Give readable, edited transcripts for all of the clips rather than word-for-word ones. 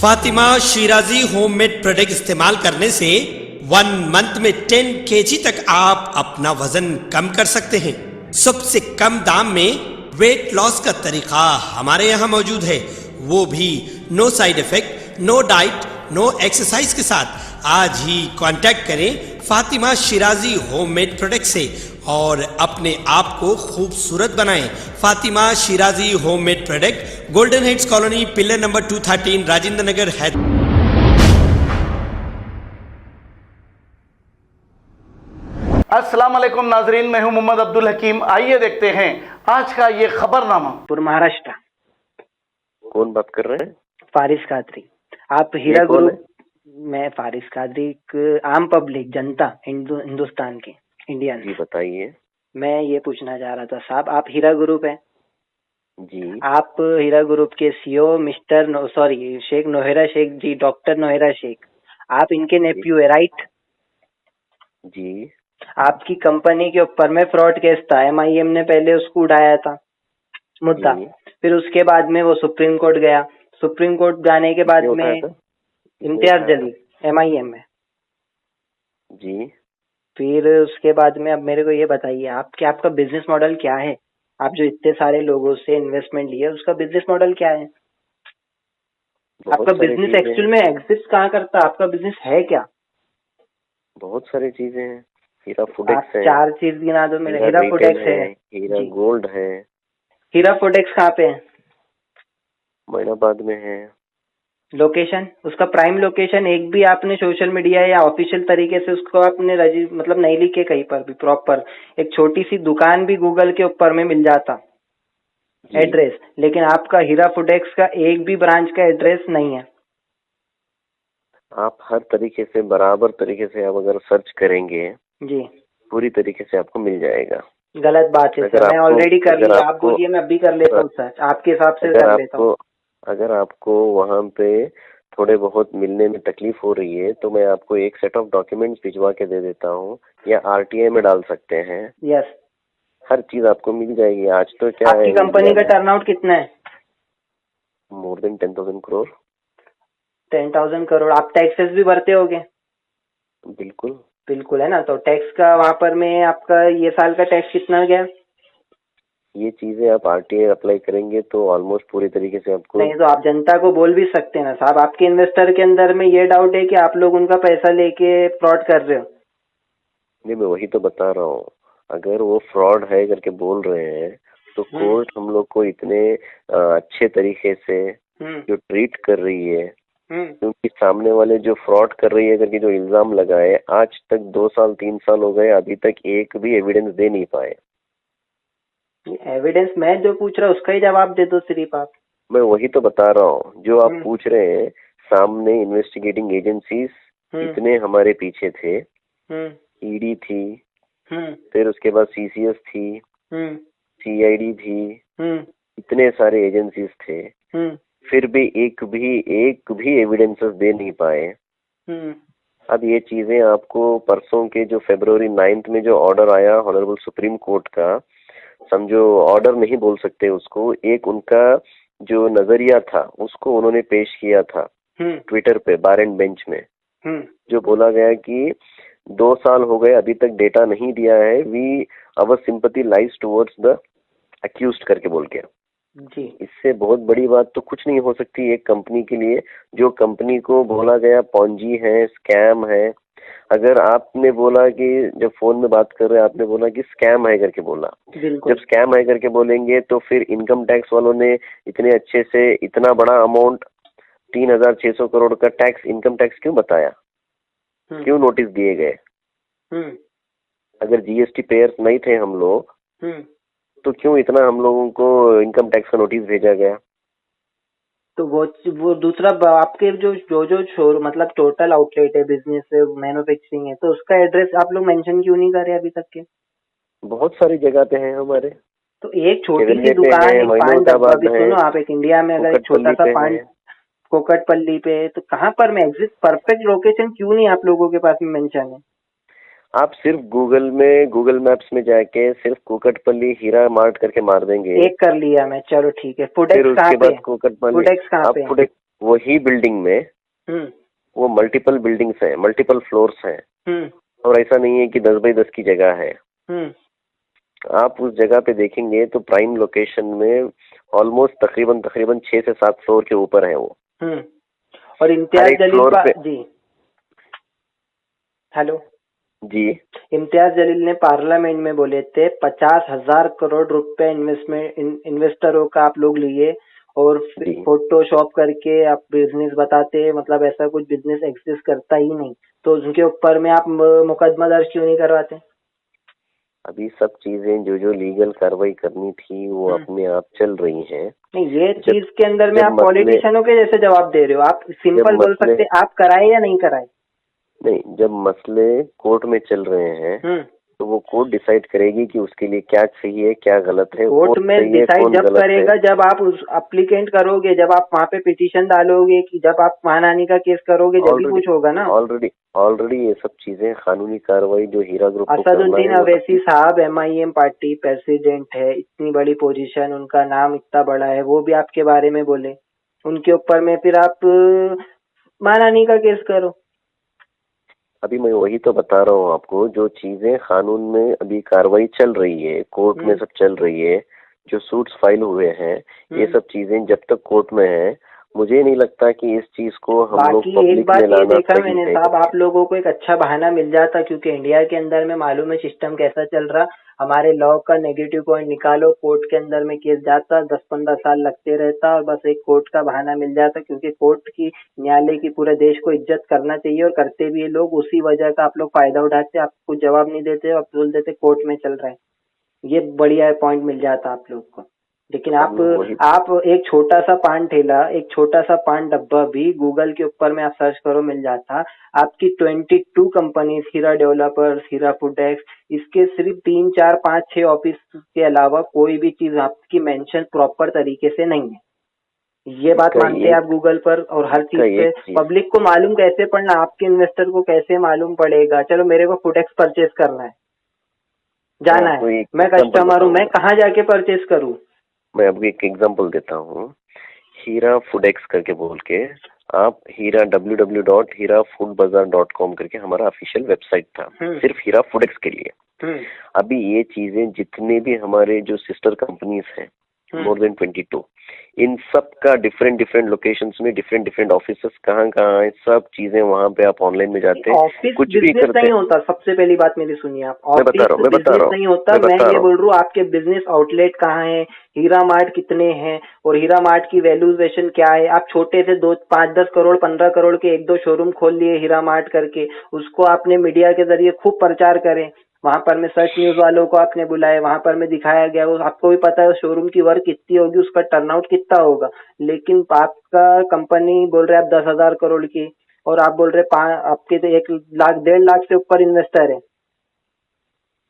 Fatima Shirazi homemade product इस्तेमाल करने से 1 मंथ में 10 kg तक आप अपना वजन कम कर सकते हैं। सबसे कम दाम में वेट लॉस का तरीका हमारे यहाँ मौजूद है, वो भी no side effect, no diet, no exercise के साथ। आज ही कांटेक्ट करें फातिमा शिराजी होममेड प्रोडक्ट से और अपने आप को खूबसूरत बनाएं। Fatima Shirazi homemade product, golden heads colony, pillar number 213, Rajendra Nagar, Hyderabad. अस्सलाम वालेकुम नाजरीन, मैं हूं मोहम्मद अब्दुल हकीम। आइए देखते हैं आज का ये खबरनामा। महाराष्ट्र। कौन बात कर रहे हैं? फारिस कादरी। आप हीरा ग्रुप। मैं फारिस कादरी, एक आम पब्लिक जनता, हिंदुस्तान के, इंडिया जी बताइए। मैं ये पूछना चाह रहा था साहब, आप हीरा ग्रुप है जी। आप हीरा ग्रुप के सीईओ शेख नोहेरा शेख जी, डॉक्टर नोहेरा शेख, आप इनके नेफ्यू है, राइट? जी। आपकी कंपनी के ऊपर में फ्रॉड केस था, MIM ने पहले उसको उठाया था मुद्दा, फिर उसके बाद में वो सुप्रीम कोर्ट गया। सुप्रीम कोर्ट जाने के बाद में इम्तियाज जलील MIM में जी। फिर उसके बाद में अब मेरे को ये बताइए आपका बिजनेस मॉडल क्या है? आप जो इतने सारे लोगों से इन्वेस्टमेंट लिए, उसका बिजनेस मॉडल क्या है? आपका बिजनेस एक्चुअल में एग्जिस्ट कहाँ करता है? आपका बिजनेस है क्या? बहुत सारी चीजें हैं। हीरा फूडेक्स है। 4 चीज गिना दो मेरे। हीरा फूडेक्स है, हीरा गोल्ड है। हीरा फूडेक्स कहाँ पे है? मैनाबाद में है। लोकेशन, उसका प्राइम लोकेशन एक भी आपने सोशल मीडिया या ऑफिशियल तरीके से उसको आपने मतलब नहीं लिखे कहीं पर भी प्रॉपर। एक छोटी सी दुकान भी गूगल के ऊपर में मिल जाता एड्रेस, लेकिन आपका हीरा फूडेक्स का एक भी ब्रांच का एड्रेस नहीं है। आप हर तरीके से, बराबर तरीके से आप अगर सर्च करेंगे जी, पूरी तरीके से आपको मिल जाएगा। गलत बात है सर, मैं ऑलरेडी कर लिया। आप बोलिए, मैं अभी कर लेता हूँ सर, आपके हिसाब से कर लेता हूँ। अगर आपको वहाँ पे थोड़े बहुत मिलने में तकलीफ हो रही है तो मैं आपको एक सेट ऑफ डॉक्यूमेंट्स भिजवा के दे देता हूँ, या RTI में डाल सकते हैं। यस, हर चीज आपको मिल जाएगी। आज तो क्या है, आपकी कंपनी का टर्नआउट कितना है? More than 10,000 crore. 10,000 करोड़। आप टैक्सेस भी भरते होगे? बिल्कुल बिल्कुल, है ना। तो टैक्स का वहाँ पर में आपका ये साल का टैक्स कितना गया? ये चीजें आप RTI अप्लाई करेंगे तो ऑलमोस्ट पूरी तरीके से आपको। नहीं तो आप जनता को बोल भी सकते हैं ना साहब, आपके इन्वेस्टर के अंदर में ये डाउट है कि आप लोग उनका पैसा लेके फ्रॉड कर रहे हो। नहीं, मैं वही तो बता रहा हूँ। अगर वो फ्रॉड है करके बोल रहे हैं तो कोर्ट हम लोग को इतने अच्छे तरीके से जो ट्रीट कर रही है, क्योंकि सामने वाले जो फ्रॉड कर रही है करके जो इल्जाम लगाए, आज तक 2 साल 3 साल हो गए, अभी तक एक भी एविडेंस दे नहीं पाए। एविडेंस मैं जो पूछ रहा हूँ उसका ही जवाब दे दो सिर्फ आप। मैं वही तो बता रहा हूँ, जो आप पूछ रहे हैं। सामने इन्वेस्टिगेटिंग एजेंसीज इतने हमारे पीछे थे। ED थी, फिर उसके बाद CCS थी, CID थी, इतने सारे एजेंसीज थे, फिर भी एक भी एविडेंसेस दे नहीं पाए। अब ये चीजें आपको परसों के जो February 9 में जो ऑर्डर आया ऑनरेबल सुप्रीम कोर्ट का, समझो ऑर्डर नहीं बोल सकते उसको, एक उनका जो नजरिया था उसको उन्होंने पेश किया था ट्विटर पे बार एंड बेंच में, जो बोला गया कि 2 साल हो गए अभी तक डेटा नहीं दिया है, we our sympathy lies towards the accused करके बोल के जी। इससे बहुत बड़ी बात तो कुछ नहीं हो सकती एक कंपनी के लिए, जो कंपनी को बोला गया पॉन्जी है, स्कैम है। अगर आपने बोला कि जब फोन में बात कर रहे हैं आपने बोला कि स्कैम है करके बोला, जब स्कैम है करके बोलेंगे तो फिर इनकम टैक्स वालों ने इतने अच्छे से इतना बड़ा अमाउंट 3,600 करोड़ का टैक्स, इनकम टैक्स क्यों बताया, क्यों नोटिस दिए गए? अगर GST पेयर्स नहीं थे हम लोग तो क्यों इतना हम लोगों को इनकम टैक्स का नोटिस भेजा गया? तो वो दूसरा आपके जो शोर मतलब टोटल आउटलेट है, बिजनेस है, मैन्युफैक्चरिंग है, तो उसका एड्रेस आप लोग मेंशन क्यों नहीं कर रहे अभी तक के? बहुत सारी जगह पे हैं हमारे। तो एक छोटी सी दुकान, पान डब्बा भी सुनो आप, एक इंडिया में अगर एक छोटा सा पान कोकटपल्ली पे, तो कहाँ पर में एग्जिस्ट परफेक्ट लोकेशन क्यों नहीं आप लोगों के पास में मेंशन है? आप सिर्फ गूगल मैप्स में जाके सिर्फ कोकटपल्ली हीरा मार्ट करके मार देंगे। एक कर लिया मैं, चलो ठीक है। फुडेक्स कहाँ पे? फुडेक्स कहाँ पे? वही बिल्डिंग में वो मल्टीपल बिल्डिंग्स हैं, मल्टीपल फ्लोर्स हैं, और ऐसा नहीं है कि 10 बाई 10 की जगह है। आप उस जगह पे देखेंगे तो प्राइम लोकेशन में ऑलमोस्ट तकरीबन 6 से 7 फ्लोर के ऊपर है वो। और इम्तियाज जलील जी, हेलो जी, इम्तियाज जलील ने पार्लियामेंट में बोले थे 50,000 करोड़ रुपए इन्वेस्टरों का आप लोग लिए और फोटोशॉप करके आप बिजनेस बताते, मतलब ऐसा कुछ बिजनेस एक्सिस्ट करता ही नहीं, तो उनके ऊपर में आप मुकदमा दर्ज क्यों नहीं करवाते? अभी सब चीजें जो लीगल कार्रवाई करनी थी वो अपने आप चल रही हैं। नहीं, ये चीज के अंदर में आप पॉलिटिशियनों के जैसे जवाब दे रहे हो। आप सिंपल बोल सकते आप कराए या नहीं कराए। नहीं, जब मसले कोर्ट में चल रहे हैं तो वो कोर्ट डिसाइड करेगी कि उसके लिए क्या सही है क्या गलत है। कोर्ट में डिसाइड जब करेगा जब आप उस अप्लीकेंट करोगे, जब आप वहाँ पे पिटीशन डालोगे, कि जब आप मानहानि का केस करोगे, जब भी कुछ होगा ना। ऑलरेडी ये सब चीजें कानूनी कार्रवाई जो हीरा ग्रुप असदुद्दीन अवैसी साहब MIM पार्टी प्रेसिडेंट है, इतनी बड़ी पोजीशन, उनका नाम इतना बड़ा है, वो भी आपके बारे में बोले, उनके ऊपर में फिर आप मानहानि का केस करो। अभी मैं वही तो बता रहा हूँ आपको, जो चीजें कानून में अभी कार्रवाई चल रही है, कोर्ट में सब चल रही है, जो सूट्स फाइल हुए हैं, ये सब चीजें जब तक कोर्ट में है, मुझे नहीं लगता कि इस चीज को हम लोग पब्लिक में लाना देखा मैंने साहब, आप लोगों को एक अच्छा बहाना मिल जाता, क्योंकि इंडिया के अंदर में मालूम है सिस्टम कैसा चल रहा। हमारे लॉ का नेगेटिव पॉइंट निकालो, कोर्ट के अंदर में केस जाता, 10-15 साल लगते रहता, और बस एक कोर्ट का बहाना मिल जाता, क्योंकि कोर्ट की, न्यायालय की पूरे देश को इज्जत करना चाहिए, और करते भी ये लोग। उसी वजह का आप लोग फायदा उठाते, आप कुछ जवाब नहीं देते, आप बोल देते कोर्ट में चल रहा है। ये बढ़िया पॉइंट मिल जाता आप लोग को। लेकिन आप एक छोटा सा पान ठेला, एक छोटा सा पान डब्बा भी गूगल के ऊपर में आप सर्च करो मिल जाता। आपकी 22 कंपनीज, हीरा डेवलपर्स, हीरा फूडेक्स, इसके सिर्फ 3, 4, 5, 6 ऑफिस के अलावा कोई भी चीज आपकी मेंशन प्रॉपर तरीके से नहीं है। ये बात मानते हैं आप गूगल पर, और हर चीज पे पब्लिक को मालूम कैसे पड़ना, आपके इन्वेस्टर को कैसे मालूम पड़ेगा? चलो मेरे को फूडेक्स परचेज करना है, जाना है, मैं कस्टमर हूँ, मैं कहाँ जाके परचेज करूँ? मैं आपको एक एग्जांपल देता हूँ। हीरा फूडेक्स करके बोल के आप www.hirafoodbazaar.com करके हमारा ऑफिशियल वेबसाइट था, सिर्फ हीरा फूडेक्स के लिए। अभी ये चीजें जितने भी हमारे जो सिस्टर कंपनीज हैं, मोर देन 22, इन सब का डिफरेंट लोकेशंस में डिफरेंट ऑफिसेस कहाँ है, सब चीजें वहाँ पे आप ऑनलाइन में जाते हैं, कुछ भी करते नहीं होता। सबसे पहली बात मेरी सुनिए आप, मैं बता रहा हूँ नहीं होता। मैं ये बोल रहा हूँ आपके बिजनेस आउटलेट कहाँ है, हीरा मार्ट कितने हैं, और हीरा मार्ट की वैल्यूएशन क्या है। आप छोटे से 2, 5, 10 करोड़ 15 करोड़ के 1-2 शोरूम खोल लिए हीरा मार्ट करके, उसको आपने मीडिया के जरिए खूब प्रचार करें, वहां पर में सर्च न्यूज वालों को आपने बुलाया, वहां पर में दिखाया गया, वो आपको भी पता है शोरूम की वर्क कितनी होगी, उसका टर्नआउट कितना होगा। लेकिन आपका कंपनी बोल रहे आप 10,000 करोड़ की, और आप बोल रहे आपके तो 1 लाख 1.5 लाख से ऊपर इन्वेस्टर है,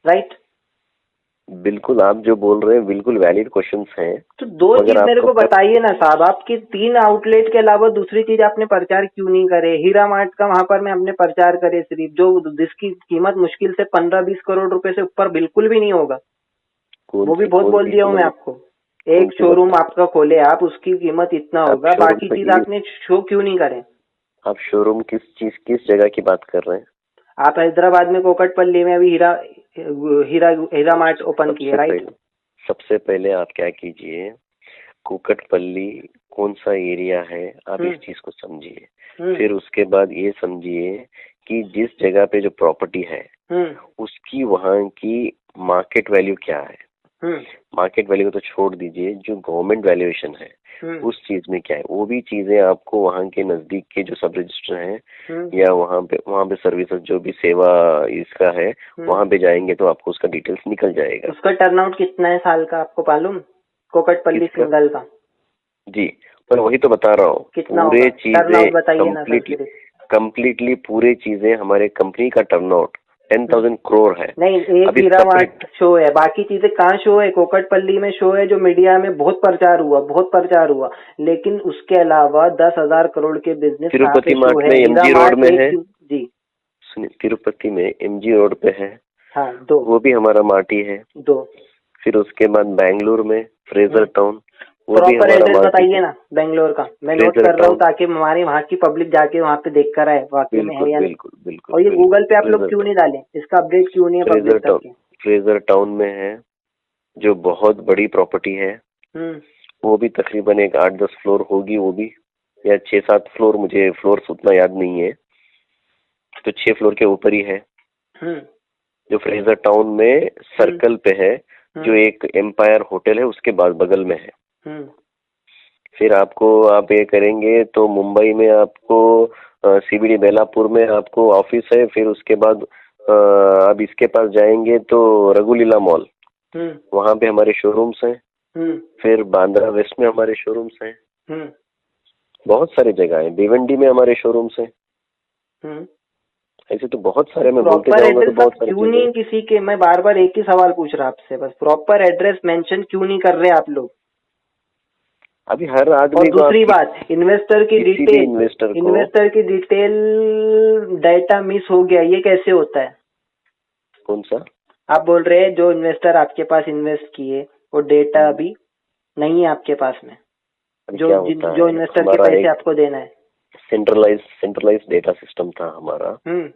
राइट? बिल्कुल, आप जो बोल रहे हैं बिल्कुल वैलिड क्वेश्चंस हैं। तो 2 चीज मेरे को बताइए ना साहब, आपकी 3 आउटलेट के अलावा दूसरी चीज आपने प्रचार क्यों नहीं करे? हीरा मार्ट का वहां पर में आपने प्रचार करे सिर्फ, जो जिसकी कीमत मुश्किल से 15-20 करोड़ रुपए से ऊपर बिल्कुल भी नहीं होगा। वो भी बहुत बोल दिया हूँ मैं आपको। एक शोरूम आपका खोले आप, उसकी कीमत इतना होगा, बाकी चीज आपने शो क्यों नहीं करे? आप शोरूम किस जगह की बात कर रहे हैं? आप हैदराबाद में कोकटपल्ली में अभी हीरा मार्ट ओपन किया, राइट? सबसे पहले आप क्या कीजिए, कोकटपल्ली कौन सा एरिया है आप इस चीज को समझिए। फिर उसके बाद ये समझिए कि जिस जगह पे जो प्रॉपर्टी है उसकी वहाँ की मार्केट वैल्यू क्या है। मार्केट वैल्यू को तो छोड़ दीजिए, जो गवर्नमेंट वैल्यूएशन है उस चीज में क्या है, वो भी चीजें आपको वहाँ के नजदीक के जो सब रजिस्टर हैं या वहाँ पे सर्विसेज जो भी सेवा इसका है वहाँ पे जाएंगे तो आपको उसका डिटेल्स निकल जाएगा। उसका टर्नआउट कितना है साल का आपको मालूम? कोकटपल्ली सिंगल का जी, पर वही तो बता रहा हूँ, पूरे चीजें कम्प्लीटली पूरे चीजें हमारे कंपनी का टर्नआउट 10,000 करोड़ है। नहीं, एक हीरा मार्ट शो है, बाकी चीजें कहाँ शो है? कोकटपल्ली में शो है, जो मीडिया में बहुत प्रचार हुआ, लेकिन उसके अलावा 10,000 करोड़ के बिजनेस तिरुपति मार्ट में MG रोड में है जी। सुनिए, तिरुपति में MG रोड पे है, हाँ 2, वो भी हमारा मार्ट ही है 2। फिर उसके बाद बेंगलुरु में फ्रेजर टाउन, वो भी प्रॉपर हमारा एड्रेस मार्केट बताइए है। ना बेंगलोर का, मैं नोट फ्रेजर कर रहा हूँ टाउन। ताकि हमारी वहाँ की पब्लिक जाके वहाँ पे देख कर आए वाकई में है बिल्कुल या नहीं। बिल्कुल बिल्कुल और ये बिल्कुल। गूगल पे आप लोग फ्रेजर क्यों टाउन, नहीं डाले, इसका अपडेट क्यों नहीं है फ्रेजर पब्लिक तक टाउन, के? फ्रेजर टाउन में है, जो बहुत बड़ी प्रॉपर्टी है। हम्म वो भी तकरीबन एक 8-10 फ्लोर होगी, वो भी, या 6-7 फ्लोर, मुझे फ्लोर्स उतना याद नहीं है, तो 6 फ्लोर के ऊपर ही है। हम्म जो फ्रेजर टाउन में सर्कल पे है, जो एक एम्पायर होटल है उसके बाद बगल में है। हम्म फिर आपको, आप ये करेंगे तो मुंबई में आपको सीबीडी बेलापुर में आपको ऑफिस है। फिर उसके बाद आप इसके पास जाएंगे तो रघुलीला मॉल, वहाँ पे हमारे शोरूम्स हैं। फिर बांद्रा वेस्ट में हमारे शोरूम्स हैं। बहुत सारी जगह है, भिवंडी में हमारे शोरूम्स हैं। ऐसे तो बहुत सारे, मैं बोलते प्रॉपर जाऊंगा तो एड्रेस बहुत आप सारी क्यों चीजें नहीं हैं। किसी के, मैं बार बार एक ही सवाल पूछ रहा आपसे, बस प्रॉपर एड्रेस मेंशन क्यों नहीं कर रहे आप लोग? अभी हर और आदमी को, दूसरी बात, इन्वेस्टर की किसी भी डिटेल, इन्वेस्टर को, इन्वेस्टर की डिटेल डाटा मिस हो गया, ये कैसे होता है? कौन सा? आप बोल रहे हैं जो इन्वेस्टर आपके पास इन्वेस्ट किए वो डेटा अभी नहीं है आपके पास में, अभी जो क्या होता जो है, इन्वेस्टर के हमारा पैसे एक आपको देना है। सेंट्रलाइज डेटा सिस्टम था हमारा। हम्म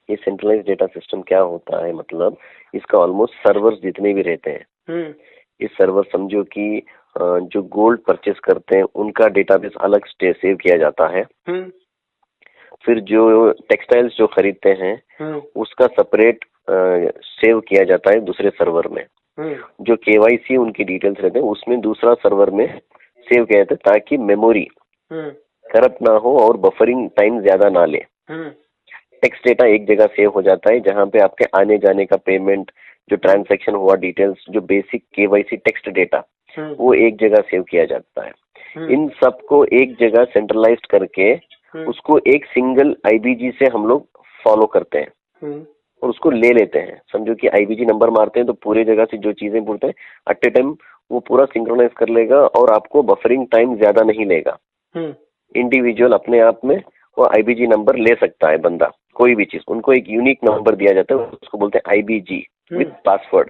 ये सेंट्रलाइज डेटा सिस्टम क्या होता है, मतलब इसका ऑलमोस्ट सर्वर्स जितने भी रहते हैं, हम्म इस सर्वर समझो कि जो गोल्ड परचेस करते हैं उनका डेटाबेस अलग सेव किया जाता है। हम्म फिर जो टेक्सटाइल्स जो खरीदते हैं उसका सेपरेट सेव किया जाता है दूसरे सर्वर में। जो केवाईसी उनकी डिटेल्स रहते हैं उसमें दूसरा सर्वर में सेव किया जाता है, ताकि मेमोरी करप्ट ना हो और बफरिंग टाइम ज्यादा ना ले। टेक्स्ट डेटा एक जगह सेव हो जाता है, जहां पे आपके आने जाने का पेमेंट, जो ट्रांजैक्शन हुआ डिटेल्स, जो बेसिक केवाईसी टेक्स्ट डेटा, वो एक जगह सेव किया जाता है। इन सब को एक जगह सेंट्रलाइज्ड करके उसको एक सिंगल आईबीजी से हम लोग फॉलो करते हैं और उसको ले लेते हैं। समझो कि आईबीजी नंबर मारते हैं तो पूरे जगह से जो चीजें पूछते हैं एट ए टाइम वो पूरा सिंक्रोनाइज कर लेगा और आपको बफरिंग टाइम ज्यादा नहीं लेगा। इंडिविजुअल अपने आप में वो आईबीजी नंबर ले सकता है बंदा, कोई भी चीज, उनको एक यूनिक नंबर दिया जाता है, उसको बोलते हैं आईबीजी विद पासवर्ड।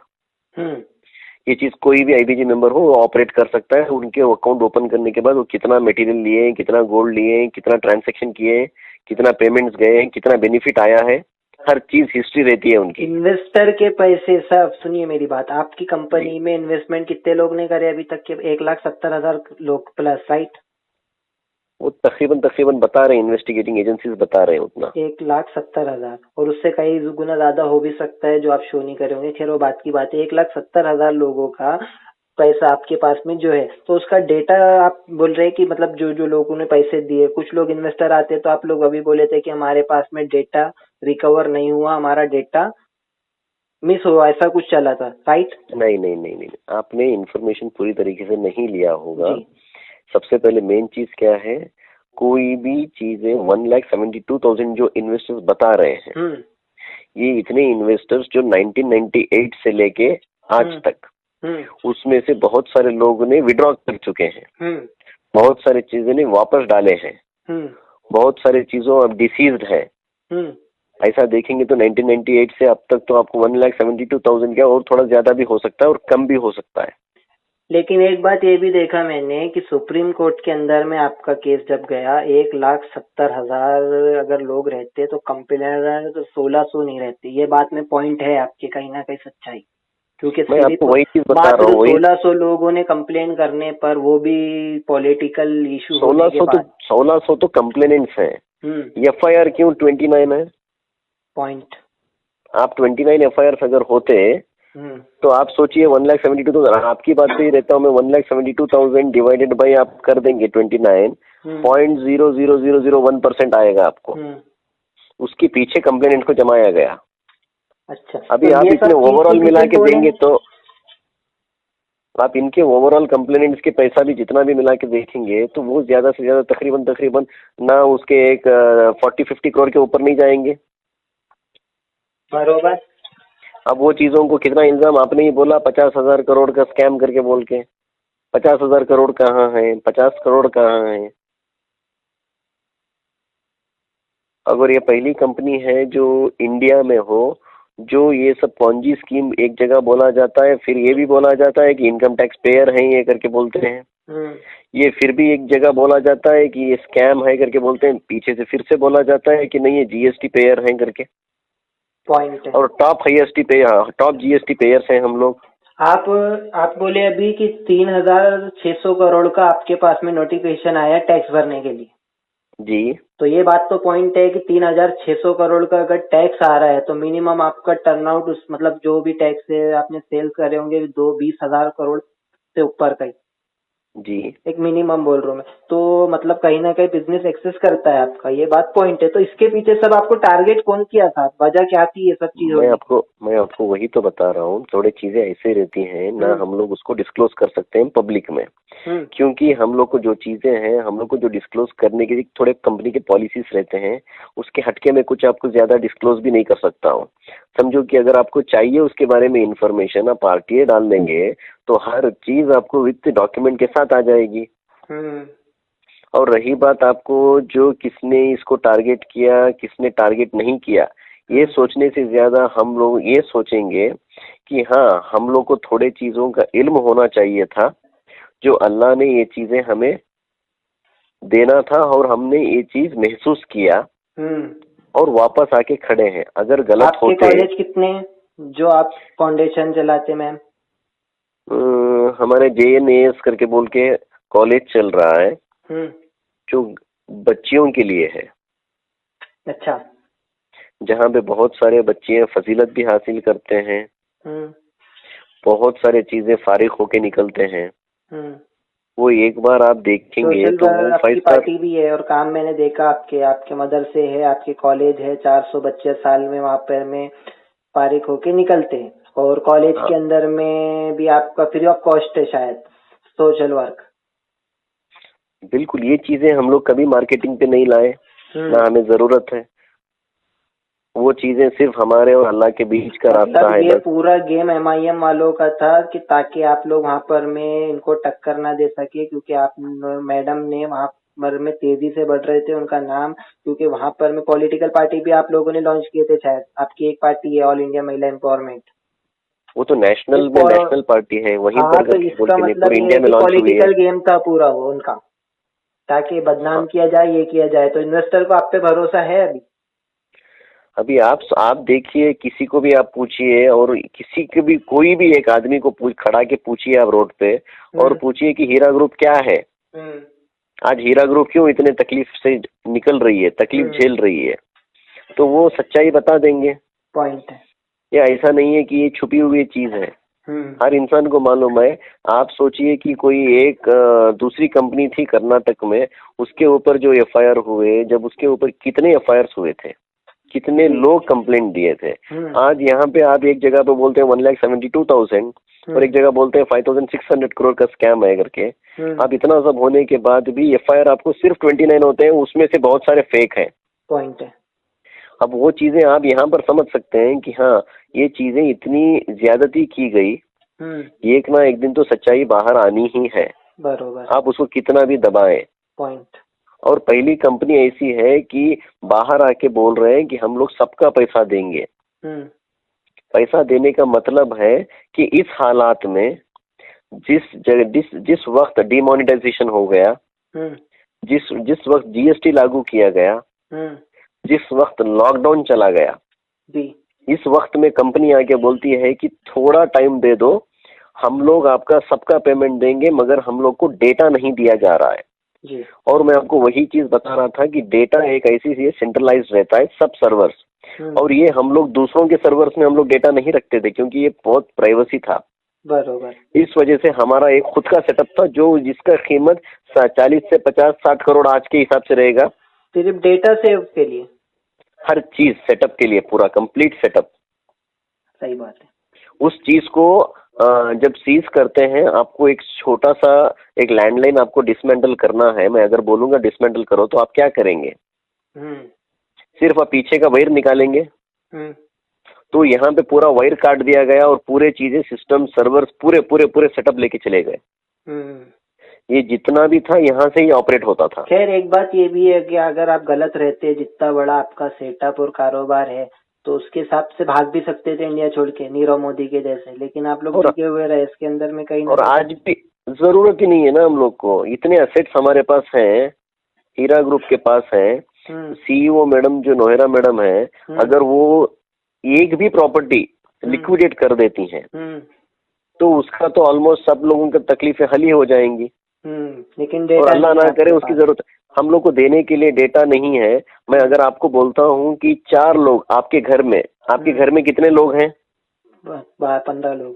ये चीज कोई भी आईबीजी मेंबर हो वो ऑपरेट कर सकता है। उनके अकाउंट ओपन करने के बाद वो कितना मटेरियल लिए हैं, कितना गोल्ड लिए हैं, कितना ट्रांजैक्शन किए हैं, कितना पेमेंट्स गए हैं, कितना बेनिफिट आया है, हर चीज हिस्ट्री रहती है उनकी। इन्वेस्टर के पैसे सब, सुनिए मेरी बात, आपकी कंपनी में इन्वेस्टमेंट कितने लोग ने करे अभी तक के? 1,70,000 लोग प्लस, राइट? वो तकरीबन बता रहे हैं, इन्वेस्टिगेटिंग एजेंसीज बता रहे हैं उतना। 1,70,000, और उससे कई गुना ज्यादा हो भी सकता है जो आप शो नहीं करे होंगे, खैर वो बात की बात है। 1,70,000 लोगों का पैसा आपके पास में जो है, तो उसका डेटा आप बोल रहे हैं कि मतलब जो जो लोगों ने पैसे दिए, कुछ लोग इन्वेस्टर आते तो आप लोग अभी बोले थे कि हमारे पास में डेटा रिकवर नहीं हुआ, हमारा डेटा मिस हुआ, ऐसा कुछ चला था, राइट? नहीं, आपने इंफॉर्मेशन पूरी तरीके से नहीं लिया होगा। सबसे पहले मेन चीज क्या है, कोई भी चीजें 1,72,000 जो इन्वेस्टर्स बता रहे हैं, ये इतने इन्वेस्टर्स जो 1998 से लेके आज तक, उसमें से बहुत सारे लोगों ने विड्रॉ कर चुके हैं, बहुत सारी चीजें ने वापस डाले हैं, बहुत सारी चीजों अब डिसीज्ड है। ऐसा देखेंगे तो 1998 से अब तक तो आपको 1,72,000 क्या, और थोड़ा ज्यादा भी हो सकता है और कम भी हो सकता है। लेकिन एक बात ये भी देखा मैंने कि सुप्रीम कोर्ट के अंदर में आपका केस जब गया, 1,70,000 अगर लोग रहते तो कंप्लेनर तो 1,600 नहीं रहती। ये बात में पॉइंट है आपके कहीं ना कहीं सच्चाई, क्योंकि मैं आपको वही चीज बता मात्र रहा हूँ, 1,600 लोगों ने कंप्लेन करने पर, वो भी पॉलिटिकल इशू होने के बाद। 1,600 तो कंप्लेनेंट्स हैं, एफआईआर क्यों 29 है? पॉइंट, आप 29 एफआईआर अगर होते तो आप सोचिए 1,72,000, आपकी बात पे ही रहता हूँ मैं, 1,72,000 डिवाइडेड बाई आप कर देंगे 29.00001% आएगा आपको। उसके पीछे कंप्लेनेंट को जमाया गया। अच्छा, अभी तो आप इतने ओवरऑल मिला के देंगे तो आप इनके ओवरऑल कंप्लेनेंट्स के पैसा भी जितना भी मिला के देखेंगे तो वो ज्यादा से ज्यादा तकरीबन ना उसके एक 40-50 करोड़ के ऊपर नहीं जाएंगे। बरोबर। अब वो चीजों को कितना इल्जाम, आपने ही बोला 50,000 करोड़ का स्कैम करके बोल के, 50,000 करोड़ कहाँ है, 50 करोड़ कहाँ है? अगर ये पहली कंपनी है जो इंडिया में हो जो ये सब पॉन्जी स्कीम एक जगह बोला जाता है, फिर ये भी बोला जाता है कि इनकम टैक्स पेयर हैं ये करके बोलते हैं। ये फिर भी एक जगह बोला जाता है कि ये स्कैम है करके बोलते हैं, पीछे से फिर से बोला जाता है कि नहीं ये जीएसटी पेयर हैं करके। पॉइंट है। और टॉप जीएसटी पेयर्स हैं हम लोग। आप बोले अभी कि 3,600 करोड़ का आपके पास में नोटिफिकेशन आया टैक्स भरने के लिए। जी, तो ये बात तो पॉइंट है कि 3,600 करोड़ का अगर टैक्स आ रहा है तो मिनिमम आपका टर्नआउट उस मतलब जो भी टैक्स है आपने सेल करे होंगे 20,000 करोड़ से ऊपर का ही जी, एक मिनिमम बोल रहा हूँ मैं। तो मतलब कहीं ना कहीं बिजनेस एक्सेस करता है आपका, ये बात पॉइंट है। तो इसके पीछे सब आपको टारगेट कौन किया था, वजह क्या थी ये सब चीजों मैं आपको वही तो बता रहा हूँ। थोड़ी चीजें ऐसे रहती हैं ना, हम लोग उसको डिस्क्लोज कर सकते हैं पब्लिक में, क्योंकि हम लोग को जो चीजें हैं, हम लोग को जो डिस्क्लोज करने के लिए थोड़े कंपनी के पॉलिसीज रहते हैं, उसके हटके में कुछ आपको ज्यादा डिस्क्लोज भी नहीं कर सकता हूँ। समझो कि अगर आपको चाहिए उसके बारे में इंफॉर्मेशन, आप आरटीए डाल देंगे तो हर चीज आपको विद डॉक्यूमेंट के साथ आ जाएगी। और रही बात आपको जो किसने इसको टारगेट किया, किसने टारगेट नहीं किया, ये सोचने से ज्यादा हम लोग ये सोचेंगे कि हाँ, हम लोग को थोड़े चीजों का इल्म होना चाहिए था, जो अल्लाह ने ये चीजें हमें देना था और हमने ये चीज महसूस किया और वापस आके खड़े हैं। अगर गलत आपके होते। कॉलेज कितने जो आप फाउंडेशन चलाते मैम? हमारे JNAS करके बोल के कॉलेज चल रहा है, जो बच्चियों के लिए है। अच्छा। जहाँ पे बहुत सारे बच्चे फजीलत भी हासिल करते हैं, बहुत सारे चीजें फारिग होके निकलते हैं। वो एक बार आप देखेंगे तो वो आपकी पार्टी भी है और काम मैंने देखा आपके मदरसे है, आपके कॉलेज है, 400 बच्चे साल में वहाँ पर में फारिग होके निकलते हैं। और कॉलेज के अंदर में भी आपका फ्री ऑफ कॉस्ट है शायद सोशल वर्क। बिल्कुल, ये चीजें हम लोग कभी मार्केटिंग पे नहीं लाए, ना हमें जरूरत है। वो चीजें सिर्फ हमारे और अल्लाह के बीच का रास्ता है। ये पूरा गेम MIM वालों का था कि ताकि आप लोग वहाँ पर में इनको टक्कर ना दे सके, क्योंकि आप मैडम ने वहाँ पर में तेजी से बढ़ रहे थे उनका नाम, क्योंकि वहाँ पर में पॉलिटिकल पार्टी भी आप लोगों ने लॉन्च किए थे शायद। आपकी एक पार्टी है ऑल इंडिया महिला एम्पावरमेंट, वो तो नेशनल पार्टी है, वहीं पर तो इसका मतलब ये है पॉलिटिकल गेम था पूरा वो उनका, ताकि बदनाम किया जाए, ये किया जाए। तो इन्वेस्टर को आप पे भरोसा है अभी आप देखिए, किसी को भी आप पूछिए, और किसी के भी कोई भी एक आदमी को खड़ा के पूछिए आप रोड पे, और पूछिए कि हीरा ग्रुप क्या है, आज हीरा ग्रुप क्यों इतने तकलीफ से निकल रही है, तकलीफ झेल रही है, तो वो सच्चाई बता देंगे। पॉइंट है। या ऐसा नहीं है कि ये छुपी हुई चीज है, हर इंसान को मालूम है। आप सोचिए कि कोई एक दूसरी कंपनी थी कर्नाटक में, उसके ऊपर जो FIR हुए, जब उसके ऊपर कितने FIRs हुए थे, कितने लोग कंप्लेंट दिए थे। आज यहाँ पे आप एक जगह पे बोलते हैं 1,72,000 और एक जगह बोलते हैं 5,600 करोड़ का स्कैम है करके। अब इतना सब होने के बाद भी FIR आपको सिर्फ 29 होते हैं, उसमें से बहुत सारे फेक हैं। पॉइंट है। अब वो चीजें आप यहाँ पर समझ सकते हैं कि हाँ, ये चीजें इतनी ज्यादती की गई, एक ना एक दिन तो सच्चाई बाहर आनी ही है, बरोबर। आप उसको कितना भी दबाएं। पॉइंट। और पहली कंपनी ऐसी है कि बाहर आके बोल रहे हैं कि हम लोग सबका पैसा देंगे। पैसा देने का मतलब है कि इस हालात में जिस वक्त डिमोनेटाइजेशन हो गया, जिस वक्त GST लागू किया गया, जिस वक्त लॉकडाउन चला गया, इस वक्त में कंपनी आके बोलती है कि थोड़ा टाइम दे दो, हम लोग आपका सबका पेमेंट देंगे, मगर हम लोग को डेटा नहीं दिया जा रहा है। और मैं आपको वही चीज बता रहा था कि डेटा एक ऐसी चीज सेंट्रलाइज रहता है, सब सर्वर्स, और ये हम लोग दूसरों के सर्वर्स में हम लोग डेटा नहीं रखते थे, क्योंकि ये बहुत प्राइवेसी था। बरोबर। इस वजह से हमारा एक खुद का सेटअप था, जो जिसका कीमत 40 से 50-60 करोड़ आज के हिसाब से रहेगा, सिर्फ डेटा सेव के लिए, हर चीज सेटअप के लिए, पूरा कंप्लीट सेटअप। सही बात है। उस चीज को जब सीज करते हैं, आपको एक छोटा सा एक लैंडलाइन आपको डिसमेंटल करना है। मैं अगर बोलूंगा डिसमेंटल करो, तो आप क्या करेंगे? सिर्फ आप पीछे का वायर निकालेंगे, तो यहाँ पे पूरा वायर काट दिया गया और पूरे चीजें, सिस्टम, सर्वर्स, पूरे सेटअप लेके चले गए। ये जितना भी था यहाँ से ही ऑपरेट होता था। खैर एक बात ये भी है कि अगर आप गलत रहते, जितना बड़ा आपका सेटअप और कारोबार है, तो उसके हिसाब से भाग भी सकते थे इंडिया छोड़ के, नीरव मोदी के जैसे, लेकिन आप लोग टिके हुए रहे इसके अंदर में कहीं। और जरूरत ही नहीं है ना हम लोग को। इतने असेट्स हमारे पास हैं, हीरा ग्रुप के पास है। सीईओ मैडम जो नोहरा मैडम है, अगर वो एक भी प्रॉपर्टी लिक्विडेट कर देती हैं तो उसका तो ऑलमोस्ट सब लोगों की तकलीफें हल ही हो जाएंगी। लेकिन और अल्लाह ना करे उसकी जरूरत हम लोग को देने के लिए डेटा नहीं है। मैं अगर आपको बोलता हूँ कि 4 लोग आपके घर में कितने लोग हैं? 15 लोग।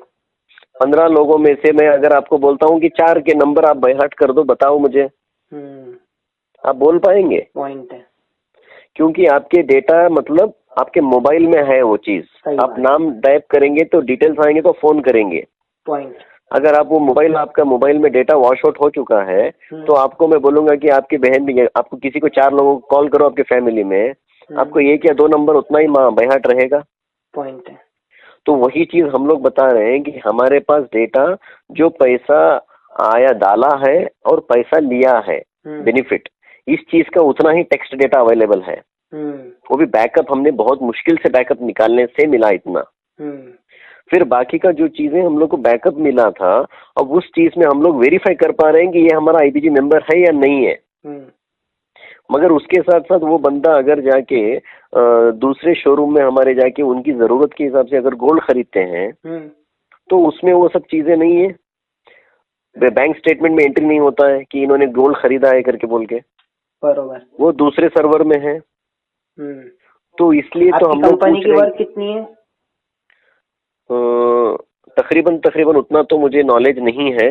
15 लोगों में से मैं अगर आपको बोलता हूँ कि 4 के नंबर आप बाय हार्ट कर दो, बताओ मुझे, आप बोल पाएंगे? पॉइंट है, क्योंकि आपके डेटा मतलब आपके मोबाइल में है वो चीज। आप नाम टाइप करेंगे तो डिटेल्स आएंगे तो फोन करेंगे। पॉइंट। अगर आप वो आपका मोबाइल में डेटा वॉश आउट हो चुका है तो आपको मैं बोलूंगा कि आपकी बहन भी, आपको किसी को 4 लोगों को कॉल करो आपके फैमिली में, आपको 1 या 2 नंबर उतना ही बाय हार्ट रहेगा। पॉइंट है। तो वही चीज हम लोग बता रहे हैं कि हमारे पास डेटा, जो पैसा आया डाला है और पैसा लिया है बेनिफिट, इस चीज का उतना ही टेक्स्ट डेटा अवेलेबल है। वो भी बैकअप हमने बहुत मुश्किल से बैकअप निकालने से मिला इतना। फिर बाकी का जो चीजें हम लोग को बैकअप मिला था, अब उस चीज में हम लोग वेरीफाई कर पा रहे हैं कि ये हमारा आईपीजी मेंबर है या नहीं है। मगर उसके साथ साथ वो बंदा अगर जाके दूसरे शोरूम में हमारे जाके उनकी जरूरत के हिसाब से अगर गोल्ड खरीदते हैं तो उसमें वो सब चीजें नहीं है। बैंक स्टेटमेंट में एंट्री नहीं होता है कि इन्होंने गोल्ड खरीदा है करके बोल के, बरोबर, वो दूसरे सर्वर में है। तो इसलिए तो हम लोग कंपनी की वर्क कितनी है? तकरीबन उतना तो मुझे नॉलेज नहीं है।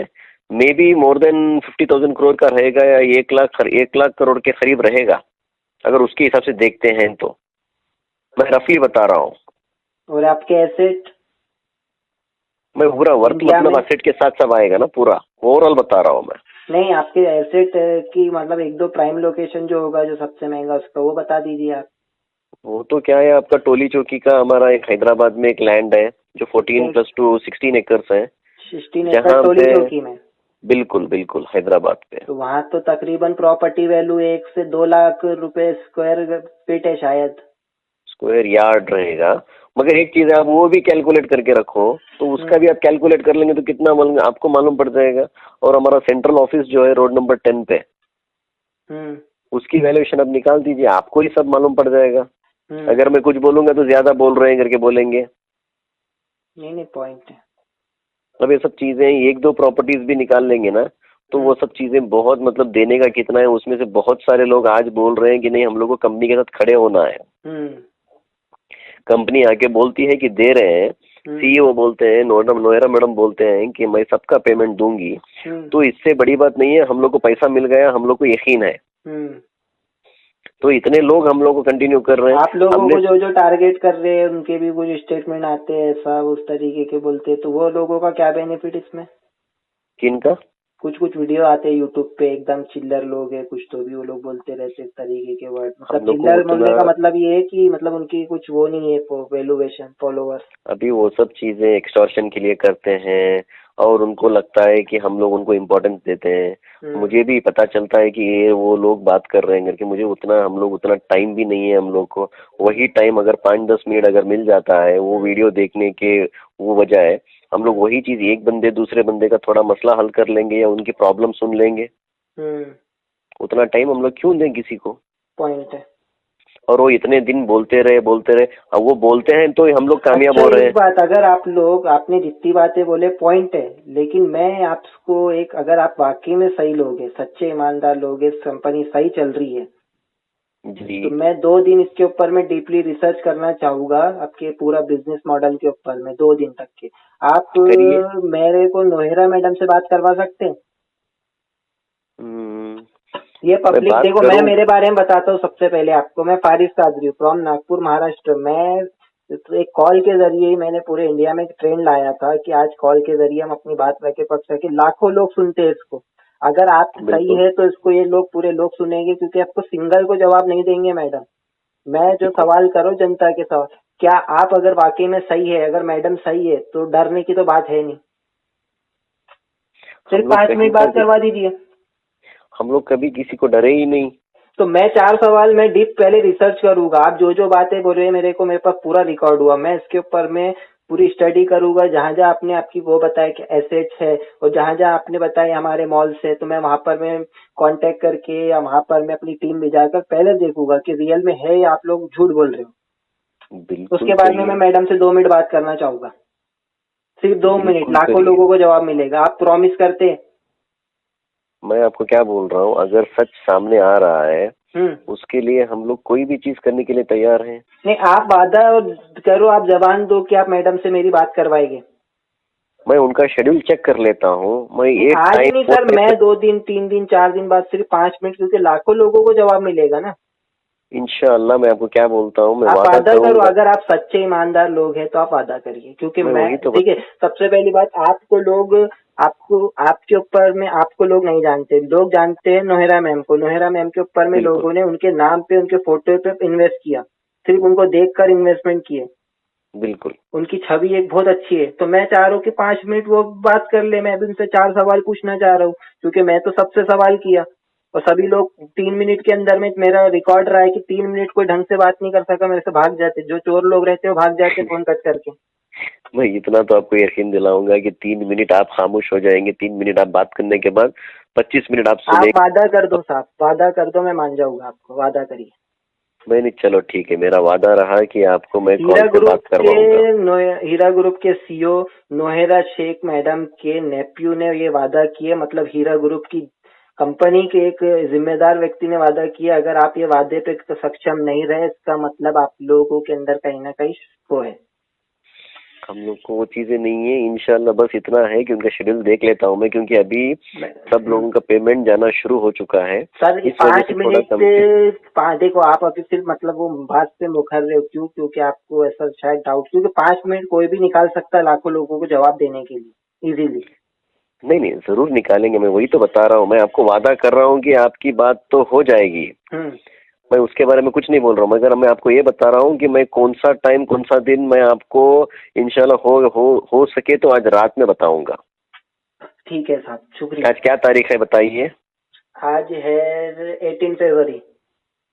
May be more than 50,000 crore का रहेगा या 1 लाख करोड़ के करीब रहेगा, अगर उसके हिसाब से देखते हैं तो। मैं रफली बता रहा हूँ। और आपके एसेट? मैं पूरा वर्क मतलब एसेट के साथ सब आएगा ना, पूरा ओवरऑल बता रहा हूँ मैं। नहीं, आपके एसेट की मतलब 1-2 प्राइम लोकेशन जो होगा जो सबसे महंगा उसका वो बता दीजिए आप। वो तो क्या है, आपका टोली चौकी का हमारा एक हैदराबाद में एक लैंड है जो 14+2 16 एकर्स है। 16 एकड़ टोली चौकी में? बिल्कुल हैदराबाद पे। तो वहाँ तो तकरीबन प्रॉपर्टी वैल्यू 1 से 2 लाख रुपए स्क्वायर फीट है शायद, स्क्वायर यार्ड रहेगा। मगर एक चीज है, आप वो भी कैलकुलेट करके रखो तो उसका भी आप कैलकुलेट कर लेंगे तो कितना आपको मालूम पड़ जाएगा। और हमारा सेंट्रल ऑफिस जो है रोड नंबर 10 पे, उसकी वैल्यूएशन आप निकाल दीजिए, आपको ही सब मालूम पड़ जाएगा। अगर मैं कुछ बोलूंगा तो ज्यादा बोल रहे हैं करके बोलेंगे। नहीं पॉइंट है। अब ये सब चीजें 1-2 प्रॉपर्टीज भी निकाल लेंगे ना तो वो सब चीजें बहुत मतलब देने का कितना है, उसमें से बहुत सारे लोग आज बोल रहे हैं कि नहीं हम लोग को कंपनी के साथ खड़े होना है। कंपनी आके बोलती है कि दे रहे हैं, सीईओ बोलते हैं, नोएरा मैडम बोलते हैं कि मैं सबका पेमेंट दूंगी, तो इससे बड़ी बात नहीं है, हम लोग को पैसा मिल गया, हम लोग को यकीन है। तो इतने लोग हम लोग को कंटिन्यू कर रहे हैं। आप लोगों को जो टारगेट कर रहे हैं उनके भी कुछ स्टेटमेंट आते हैं ऐसा उस तरीके के बोलते हैं, तो वो लोगों का क्या बेनिफिट इसमें? किनका? कुछ वीडियो आते हैं यूट्यूब पे, एकदम चिल्लर लोग है कुछ, तो भी वो लोग बोलते रहते इस तरीके के वर्ड। मतलब चिल्लर बोलने का मतलब ये है कि मतलब उनकी कुछ वो नहीं है वैल्यूएशन फॉलोअर्स। अभी वो सब चीजें एक्सटॉर्शन के लिए करते हैं और उनको लगता है कि हम लोग उनको इम्पोर्टेंस देते हैं। मुझे भी पता चलता है कि ये वो लोग बात कर रहे हैं करके, मुझे उतना टाइम भी नहीं है हम लोग को। वही टाइम अगर 5-10 मिनट अगर मिल जाता है वो वीडियो देखने के वो बजाय, हम लोग वही चीज एक बंदे दूसरे बंदे का थोड़ा मसला हल कर लेंगे या उनकी प्रॉब्लम सुन लेंगे। उतना टाइम हम लोग क्यों दें किसी को? पॉइंट है। और वो इतने दिन बोलते रहे, अब वो बोलते हैं तो हम लोग कामयाब हो रहे हैं। बात अगर आपने जितनी बातें बोले पॉइंट है, लेकिन मैं आपको अगर आप वाकई में सही लोग हैं, सच्चे ईमानदार लोग हैं, कंपनी सही चल रही है जी, तो मैं 2 दिन इसके ऊपर में डीपली रिसर्च करना चाहूंगा आपके पूरा बिजनेस मॉडल के ऊपर में 2 दिन तक के। आप मेरे को नोहेरा मैडम से बात करवा सकते हैं? ये पब्लिक देखो, मैं मेरे बारे में बताता हूँ। सबसे पहले आपको मैं फारिस कादरी फ्रॉम नागपुर महाराष्ट्र। मैं एक कॉल के जरिए ही मैंने पूरे इंडिया में एक ट्रेंड लाया था कि आज कॉल के जरिए हम अपनी बात रखे पक्ष रखे, लाखों लोग सुनते हैं इसको। अगर आप सही है तो इसको ये लोग पूरे लोग सुनेंगे, क्योंकि आपको सिंगल को जवाब नहीं देंगे मैडम। मैं जो सवाल करो जनता के सवाल, क्या आप अगर वाकई में सही है, अगर मैडम सही है तो डरने की तो बात है नहीं। सिर्फ 5 मिनट बात करवा दीजिए। हम लोग कभी किसी को डरे ही नहीं। तो मैं 4 सवाल में डीप पहले रिसर्च करूंगा। आप जो बातें बोल रहे हैं मेरे पास पूरा रिकॉर्ड हुआ। मैं इसके ऊपर में पूरी स्टडी करूंगा, जहां जहां आपने आपकी वो बताया कि एसेट्स है और जहां जहां आपने बताया हमारे मॉल्स है, तो मैं वहां पर मैं कांटेक्ट करके या वहां पर मैं अपनी टीम भेजाकर पहले देखूंगा कि रियल में है या आप लोग झूठ बोल रहे हो। बिल्कुल उसके बाद में सही मैं है। मैडम से 2 मिनट बात करना चाहूंगा, सिर्फ 2 मिनट। बिल्कुल लाखों करिए। लोगों को जवाब मिलेगा, आप प्रॉमिस करते हैं? मैं आपको क्या बोल रहा हूँ, अगर सच सामने आ रहा है उसके लिए हम लोग कोई भी चीज करने के लिए तैयार हैं। नहीं, आप वादा करो, आप जबान दो कि आप मैडम से मेरी बात करवाएंगे। मैं उनका शेड्यूल चेक कर लेता हूँ। मैं एक आज टाइम नहीं सर, मैं 2 दिन 3 दिन 4 दिन बाद सिर्फ 5 मिनट, क्योंकि लाखों लोगों को जवाब मिलेगा ना। इंशाअल्लाह मैं आपको क्या बोलता हूँ, मैं आप वादा वादा करो, करूंगा। अगर आप सच्चे ईमानदार लोग हैं तो आप वादा करिए, क्योंकि मैं मैं वही तो देखिए, सबसे पहली बात, आपको लोग, आपको आपके ऊपर में आपको लोग नहीं जानते, लोग जानते हैं नोहेरा मैम को। नोहेरा मैम के ऊपर में बिल्कुल लोगों ने उनके नाम पे, उनके फोटो पे इन्वेस्ट किया, सिर्फ उनको देखकर इन्वेस्टमेंट किए। बिल्कुल। उनकी छवि एक बहुत अच्छी है, तो मैं चाह रहा हूँ कि 5 मिनट वो बात कर ले। मैं अभी उनसे 4 सवाल पूछना चाह रहा हूँ, क्योंकि मैं तो सबसे सवाल किया और सभी लोग 3 मिनट के अंदर में, मेरा रिकॉर्ड रहा है कि 3 मिनट कोई ढंग से बात नहीं कर सका, मेरे से भाग जाते। जो चोर लोग रहते हैं वो भाग जाते फोन कट करके। मैं इतना तो आपको यकीन दिलाऊंगा कि 3 मिनट आप खामोश हो जाएंगे। 3 मिनट आप बात करने के बाद 25 मिनट आप आप सुनेंगे। वादा कर दो साहब, वादा कर दो, मैं मान जाऊंगा आपको, वादा करिए। मैंने, चलो ठीक है, मेरा वादा रहा कि आपको मैं हीरा कॉल पे बात करवाऊंगा। हीरा ग्रुप के सीईओ नोहेरा शेख मैडम के नेफ्यू ने ये वादा किए, मतलब हीरा ग्रुप की कंपनी के एक जिम्मेदार व्यक्ति ने वादा किया। अगर आप ये वादे पे सक्षम नहीं रहे, इसका मतलब आप लोगों के अंदर कहीं ना कहीं वो है। हम लोग को वो चीजें नहीं है इंशाल्लाह। बस इतना है कि उनका शेड्यूल देख लेता हूँ मैं, क्योंकि अभी सब लोगों का पेमेंट जाना शुरू हो चुका है। सर, इस वजह 5 से थोड़ा मिनट सा देखो, आप अभी सिर्फ मतलब वो बात पे मुखर रहे हो, क्यों? क्योंकि आपको ऐसा शायद डाउट, क्योंकि 5 मिनट कोई भी निकाल सकता है लाखों लोगों को जवाब देने के लिए इजीली। नहीं, जरूर निकालेंगे। मैं वही तो बता रहा हूँ, मैं आपको वादा कर रहा हूँ कि आपकी बात तो हो जाएगी। मैं उसके बारे में कुछ नहीं बोल रहा हूँ, मगर मैं आपको ये बता रहा हूँ कि मैं कौन सा टाइम, कौन सा दिन मैं आपको इंशाल्लाह हो सके तो आज रात में बताऊंगा। ठीक है साहब, शुक्रिया। आज क्या तारीख है बताइए? आज है 18 फरवरी।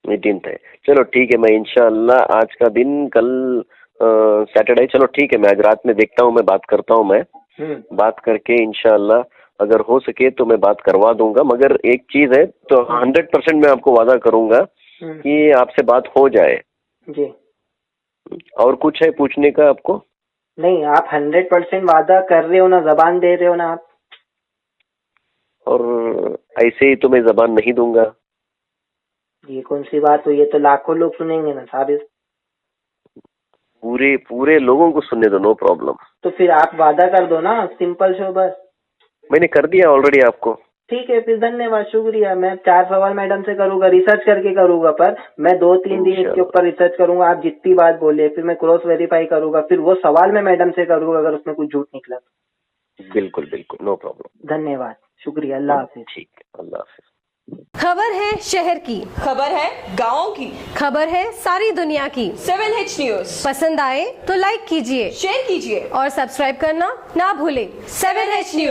18 है। चलो ठीक है, मैं इंशाल्लाह आज का दिन, कल सैटरडे, चलो ठीक है, मैं आज रात में देखता हूँ, मैं बात करता हूँ। मैं बात करके इंशाल्लाह अगर हो सके तो मैं बात करवा दूंगा। मगर एक चीज है, तो 100% मैं आपको वादा करूंगा कि आपसे बात हो जाए जी। और कुछ है पूछने का आपको? नहीं, आप 100% वादा कर रहे हो ना, जबान दे रहे हो ना आप? और ऐसे ही तो मैं जबान नहीं दूंगा। ये कौन सी बात हुई? ये तो लाखों लोग सुनेंगे ना साहब। पूरे लोगों को सुनने दो, नो प्रॉब्लम। तो फिर आप वादा कर दो ना, सिंपल शो बस। मैंने कर दिया ऑलरेडी आपको। ठीक है, फिर धन्यवाद, शुक्रिया। मैं 4 सवाल मैडम से करूंगा, रिसर्च करके करूंगा, पर मैं 2-3 दिन इसके ऊपर रिसर्च करूंगा। आप जितनी बात बोले, फिर मैं क्रॉस वेरीफाई करूंगा, फिर वो सवाल मैं मैडम से करूंगा अगर उसमें कुछ झूठ निकला। बिल्कुल बिल्कुल, नो प्रॉब्लम। धन्यवाद, शुक्रिया, अल्लाह हाफिज। ठीक है, अल्लाह हाफिज। खबर है शहर की, खबर है गाँव की, खबर है सारी दुनिया की। 7H न्यूज पसंद आए तो लाइक कीजिए, शेयर कीजिए और सब्सक्राइब करना ना भूलें। 7H news.